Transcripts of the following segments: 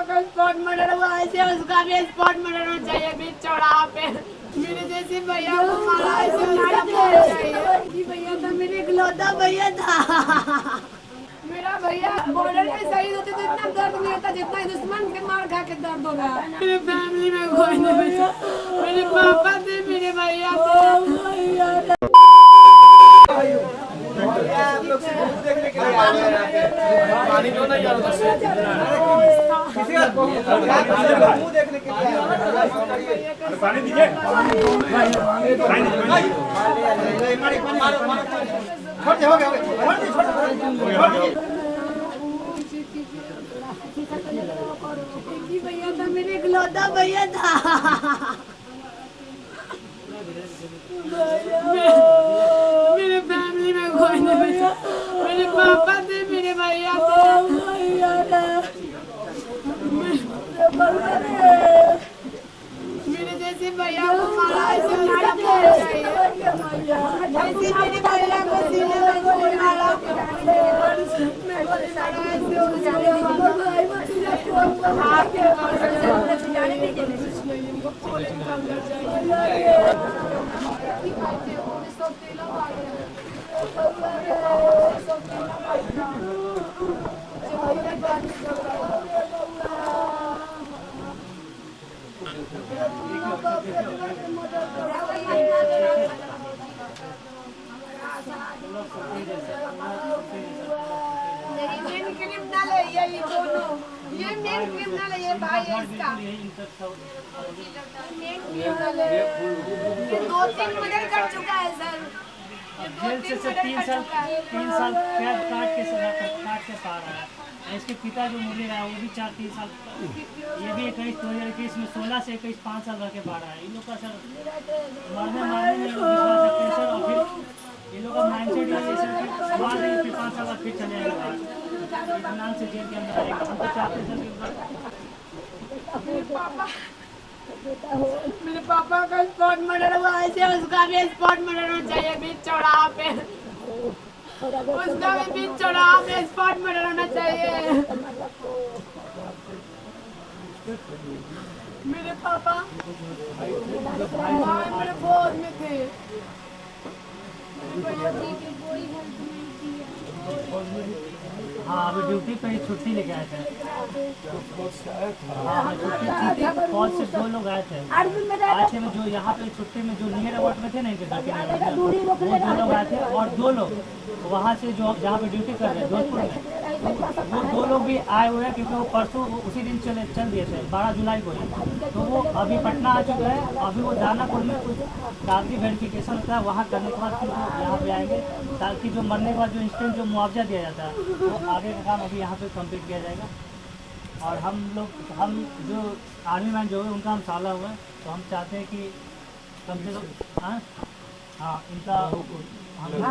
का spot murder हुआ ऐसे उसका भी स्पॉट मर्डर होना चाहिए बीच चौराहा पे। मेरे जैसे भैया को मारा ऐसे उसका मरना चाहिए। भैया था मेरे इकलौता भैया था। मेरा भैया बॉर्डर पे शहीद होते तो इतना दर्द नहीं होता जितना दुश्मन के मार खा के दर्द हो रहा है। मेरे फैमिली में कोई नहीं बचा। मेरे पापा थे, मेरे भैया थे। आप लोग से मुंह देखने के लिए आ रहे हैं। पानी दो ना यार मुंह देखने के लिए पानी दीजिए। छोड़ दे, हो गया। भैया था मेरे इकलौता भैया था। मेरे फैमिली में कोई नहीं बचा। मेरे पापा थे, मेरे भैया थे। मेरे जैसे भैया को मारा ऐसे उसका मरना चाहिए। ऐसे मेरे भैया को सीने में गोली मारा। मेन क्रिमिनल है ये दोनों। ये मेन क्रिमिनल है, ये भाई है इसका। मेन क्रिमिनल है। ये 2-3 मर्डर कर चुका है सर। जेल से 3 साल कैद काट के पा रहा है। इसके पिता जो मुरली रहा है वो भी 4-3 साल, ये भी 2021 में 16 से 21 5 साल रह के पा रहा है। इन लोग का सर मारने में विश्वास रखते हैं सर। और फिर इन लोग का माइंडसेट ये सर कि मार देंगे फिर 5 साल बाद फिर चले जाएगा बाहर, नाम से जेल के अंदर आएगा। हम तो चाहते हैं मेरे पापा का स्पॉट मर्डर हुआ ऐसे उसका भी स्पॉट मर्डर होना चाहिए बीच चौराहा पे। उसका भी बीच चौराहा पे स्पॉट मर्डर होना चाहिए। मेरे पापा भाई मेरे फौज में थे। हाँ अभी ड्यूटी पे ही छुट्टी लेके आए थे। हाँ छुट्टी फौज से 2 लोग आए थे में जो यहाँ पे छुट्टी में जो नियर अबाउट में थे ना इनके घर के वो 2 लोग आए थे। और 2 लोग वहाँ से जो जहाँ पे ड्यूटी कर रहे हैं जोधपुर में, वो 2 लोग भी आए हुए हैं क्योंकि वो परसों उसी दिन चल दिए थे 12 जुलाई को ही। तो वो अभी पटना आ चुके हैं। अभी वो दानापुर में कुछ कागजी वेरिफिकेशन होता है, वहाँ करने के बाद फिर वो यहाँ पे आएंगे ताकि जो मरने के बाद जो इंस्टेंट जो मुआवजा दिया जाता है वो आगे का काम अभी यहाँ पे कंप्लीट किया जाएगा। और हम जो आर्मी मैन जो है उनका हम साला हुआ है, तो हम चाहते हैं कि कम से कम हाँ इनका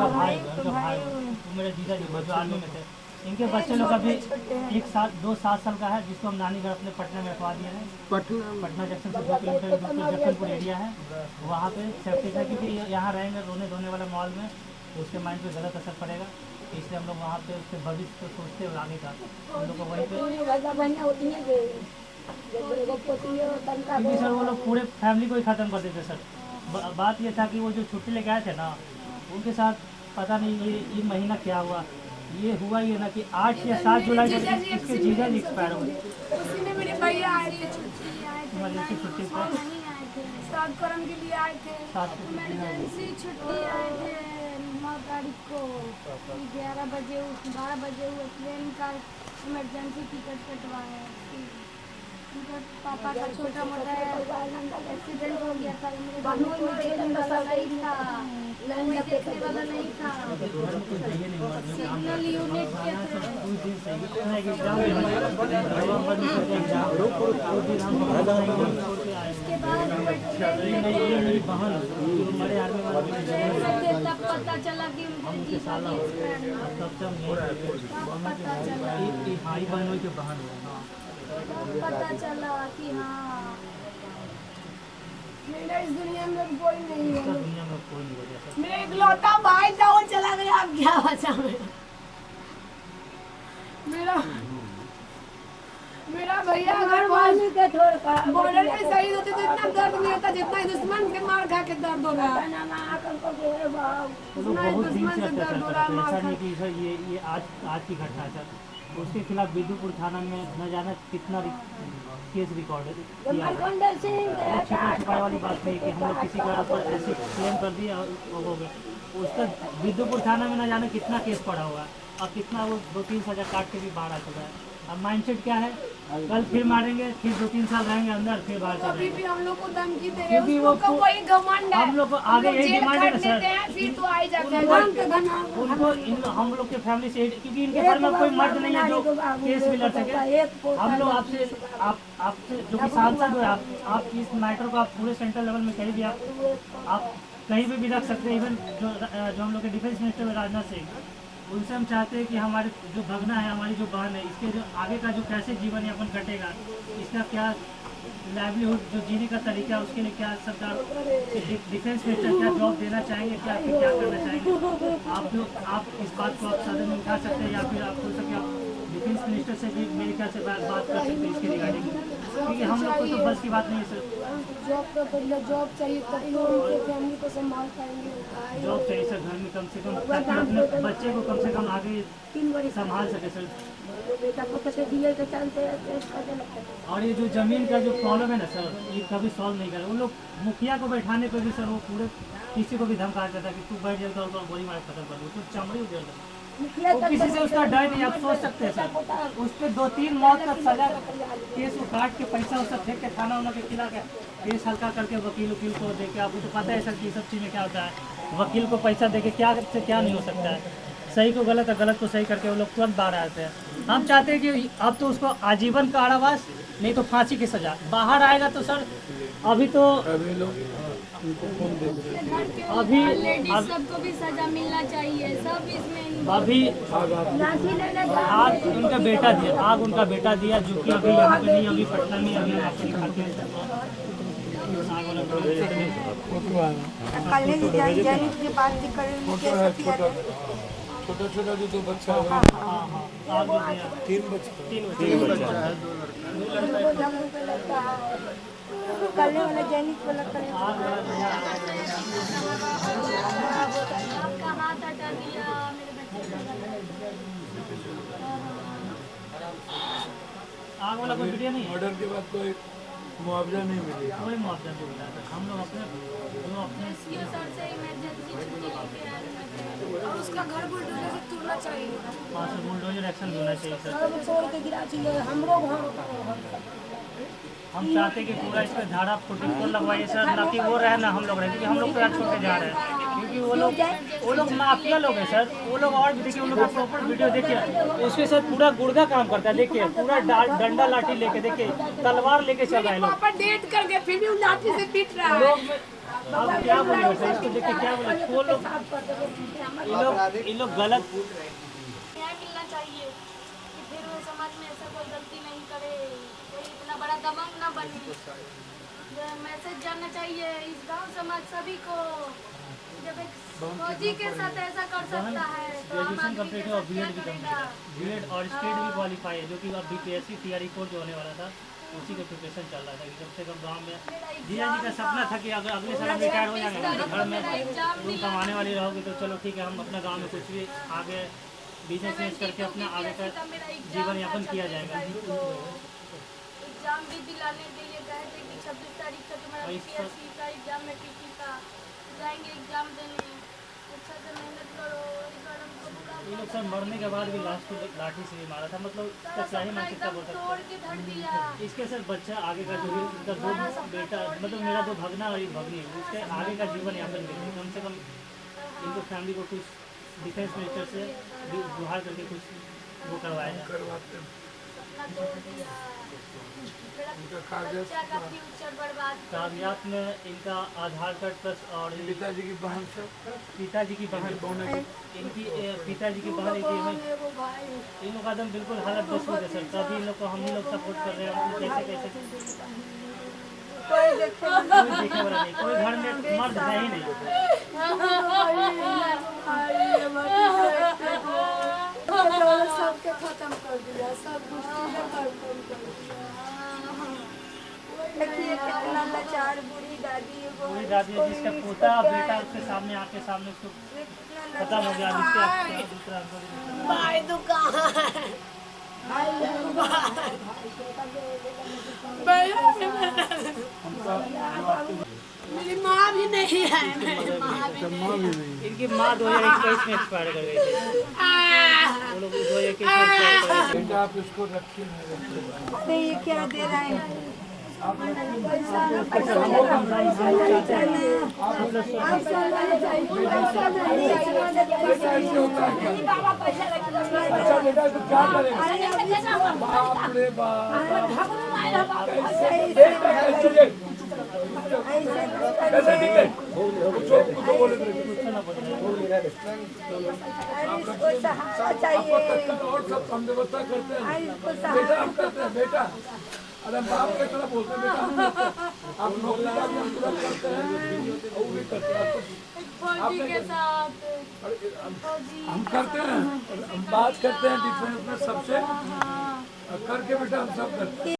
भाई वो मेरे जीजा जी जो आर्मी में थे, इनके बच्चे लोग अभी 2-7 साल का है जिसको हम नानी घर अपने पटना में रखवा दिए हैं। पटना जंक्शन से 2 किलोमीटर जक्कनपुर एरिया है, वहाँ पे सेफ्टी है क्योंकि यहाँ रहेंगे रोने धोने वाले माहौल में तो उसके माइंड पे गलत असर पड़ेगा। इसलिए हम लोग वहाँ पे उसके भविष्य को सोचते हुए आगे का हम लोग को वहीं पे क्योंकि सर वो लोग पूरे फैमिली को ही ख़त्म कर देते सर। बात ये था कि वो जो छुट्टी लेके आए थे ना उनके साथ पता नहीं ये महीना क्या हुआ, ये हुआ ये ना कि 8 या 7 जुलाई को इसके जीजा जी एक्सपायर हो गए। उसी में मेरे भैया आए थे छुट्टी पर। सात करम के लिए आए थे। इमरजेंसी छुट्टी आए थे 9 तारीख को 12 बजे हुए ट्रेन का इमरजेंसी टिकट कटवाया। पापा का छोटा मोटा एक्सीडेंट हो गया था। नहीं था, देखने वाला नहीं था। सिग्नल यूनिट के तब पता चला कि पता चला कि हाँ मेरा इस दुनिया में कोई नहीं है। मेरा इकलौता भाई था वो चला गया, अब क्या बचा मेरा। मेरा भैया अगर बॉर्डर पे शहीद होते तो इतना दर्द नहीं होता जितना दुश्मन के मार खा के दर्द हो रहा है। वो लोग बहुत दिन से अत्याचार कर रहे हैं। ऐसा नहीं कि सर ये आज की घटना है सर। उसके खिलाफ बिदुपुर थाना में न जाना कितना केस रिकॉर्ड किया है। छिपा छुपाई वाली बात नहीं कि हम लोग किसी के ऊपर ऐसी क्लेम कर दिया और वो हो गया। उसका बिदुपुर थाना में न जाना कितना केस पड़ा हुआ है और कितना वो 2-3 सजा काट के भी बाहर आ चुका है। अब माइंडसेट क्या है, कल फिर मारेंगे, फिर 2-3 साल रहेंगे अंदर, फिर बाहर चले अभी भी हम लोग को धमकी दे रहे क्योंकि हैं, वो उसको वही घमंड है। हम लोग को आगे यही जेल डिमांड है ना खट सर। देते हैं, फिर तो आ ही जाते हैं। उनको हम लोग के फैमिली से क्योंकि इनके घर में कोई मर्द नहीं है जो केस भी लड़ सके। हम लोग आपसे जो कि सांसद हो, आप इस मैटर को आप पूरे सेंट्रल लेवल में कहीं भी आप कहीं भी रख सकते हैं। इवन जो हम लोग के डिफेंस मिनिस्टर राजनाथ सिंह, उनसे हम चाहते हैं कि हमारे जो भगना है, हमारी जो बहन है, इसके जो आगे का जो कैसे जीवन यापन कटेगा, इसका क्या लाइवलीहुड जो जीने का तरीका है, उसके लिए क्या सरकार डिफेंस मिनिस्टर क्या जॉब देना चाहेंगे, क्या करना चाहेंगे। आप इस बात को आप सदन में उठा सकते हैं या फिर आप हो सके आप डिफेंस मिनिस्टर से भी मेरे ख्याल से बात कर सकते हैं इसके रिगार्डिंग, क्योंकि हम लोग को तो बस की बात नहीं है सर। जॉब चाहिए तभी हम उनके फैमिली को संभाल पाएंगे। जॉब चाहिए सर घर में कम से कम, ताकि अपने बच्चे को कम से कम आगे संभाल सके सर। और ये जो ज़मीन का जो प्रॉब्लम है ना सर, ये कभी सॉल्व नहीं कर। उन लोग मुखिया को बैठाने पर भी सर वो पूरे किसी को भी धमका देता कि तू बैठ जाएगा तो गोली मार खत्म कर दो, तो चमड़ी उधेड़ दो। तो किसी से उसका डर नहीं, आप सोच सकते हैं सर। उस पर 2-3 मौत का सजा, केस को काट के पैसा उसका फेंक के थाना उना के खिला के केस हल्का करके वकील को दे के, आपको तो पता है सर कि सब चीज़ में क्या होता है। वकील को पैसा दे के क्या से क्या नहीं हो सकता है। सही को गलत और गलत को सही करके वो लोग तुरंत बाहर आते हैं। हम चाहते हैं कि अब तो उसको आजीवन कारावास नहीं तो फांसी की सजा। बाहर आएगा तो सर अभी तो अभी सबको भी सजा मिलना चाहिए, सब इसमें अभी आग उनका बेटा दिया जो कि अभी यहाँ पे नहीं, अभी पटना में अभी आपको दिखाते हैं। छोटा जो 2 बच्चा है, आग जो दिया 3 बच्चे 3 बच्चा है। करने वाला जैनिक वाला करने आपका हाथ हटा दिया मेरे बच्चे आग वाला कोई वीडियो नहीं है, मर्डर के बाद कोई मुआवजा नहीं मिली। कोई मुआवजा नहीं मिला था। हम लोग अपने रेस्क्यू सर से इमरजेंसी छुट्टी लेके आए हैं। और उसका घर बुलडोजर से तोड़ना चाहिए। पास बुलडोजर एक्शन होना चाहिए सर। सब तोड़ के गिरा चाहिए। हम लोग हम चाहते कि पूरा इस पर धारा 44 लगवाइए सर, ना कि वो रहे ना हम लोग रहे, क्योंकि हम लोग तो यार छोड़ के जा रहे हैं। क्योंकि वो लोग माफिया लोग हैं सर। वो लोग और भी देखिए, उन लोग का प्रॉपर वीडियो देखिए, उसके साथ पूरा गुर्गा काम करता है। देखिए पूरा डंडा लाठी लेके, देखिए तलवार लेके चल रहा है लोग। पापा डेट करके फिर भी उस लाठी से पीट रहा है। लोग अब क्या बोले सर, इसको देख के क्या बोले। वो लोग इन लोग गलत न्याय मिलना चाहिए कि फिर वो समाज में ऐसा कोई गलती नहीं करे, कोई इतना बड़ा दबंग न बने। मैसेज जाना चाहिए इस गांव समाज सभी को, जब एक फौजी के साथ ऐसा कर सकता है तो आम ग्रेजुएशन आदमी कम्प्लीट के है और साथ क्या बीएड भी करेगा। कम्प्लीट, बीएड और स्टेट भी क्वालिफाई है, जो कि अब बीपीएससी TRE 4 जो होने वाला था उसी का प्रिपरेशन चल रहा था कि कम से कम गांव में। जीजा जी का सपना था कि अगर अगले साल हम रिटायर हो जाएंगे ना, घर में तुम कमाने वाली रहोगे तो चलो ठीक है, हम अपना गाँव में कुछ भी आगे बिजनेस करके अपना आगे का जीवन यापन किया जाएगा। एग्जाम भी दिलाने के लिए कहे थे कि 26 तारीख का तुम्हारा बीपीएससी का एग्जाम में टीटी का जाएंगे एग्जाम देने। अच्छा से मेहनत करो। इस बार हमको बुरा ये लोग सब मरने के बाद भी लास्ट को लाठी से भी मारा था, मतलब इसका सही मानसिकता बोल सकते तोड़ के धर दिया। हैं। इसके सर बच्चा आगे का जो इनका 2 बेटा, मतलब मेरा 2 भगना और 1 भगनी है, उसके आगे का जीवन यापन करेंगे। कम से कम इनको फैमिली को कुछ डिफेंस मिनिस्टर से गुहार करके कुछ वो करवाया जाए। करवाते हैं। सपना तोड़ दिया। उनका कागज बच्चा का फ्यूचर बर्बाद कर कागजात में इनका आधार कार्ड प्लस और पिताजी की बहन से पिताजी की बहन, इनकी पिताजी की बहन एक इन लोग का एकदम बिल्कुल हालत बस है सर। तभी इन लोग को हम ही लोग सपोर्ट कर रहे हैं। कैसे कोई देखे वाला नहीं, कोई घर में मर्द है ही नहीं। सबके खत्म कर दिया, सब कुछ चीजें खत्म कर दिया। देखिए कितना लाचार बूढ़ी दादी है वो, पूरी दादी है, जिसका पोता बेटा उसके सामने आके सामने उसको खत्म हो गया। उसके दूसरा भाई दुकान मेरी माँ भी नहीं है, मेरी माँ भी नहीं है। इनकी माँ 2021 में एक्सपायर कर गई थी। वो लोग 2021 में एक्सपायर कर गई थी। बेटा आप इसको रखिए। अरे ये क्या दे रहे हैं? अच्छा बेटा तो क्या करेगा? बाप रे बाप, कैसे ठीक है? कुछ तो बोले और सब हम व्यवस्था करते हैं। बेटा आप करते हैं बेटा, अरे बाप के तरह बोलते हैं बेटा, आप नौकरी का भी हम तुरंत करते हैं, वो भी करते हैं। फौजी के साथ हम करते हैं, हम बात करते हैं डिफेंस में सबसे करके बेटा हम सब करते हैं।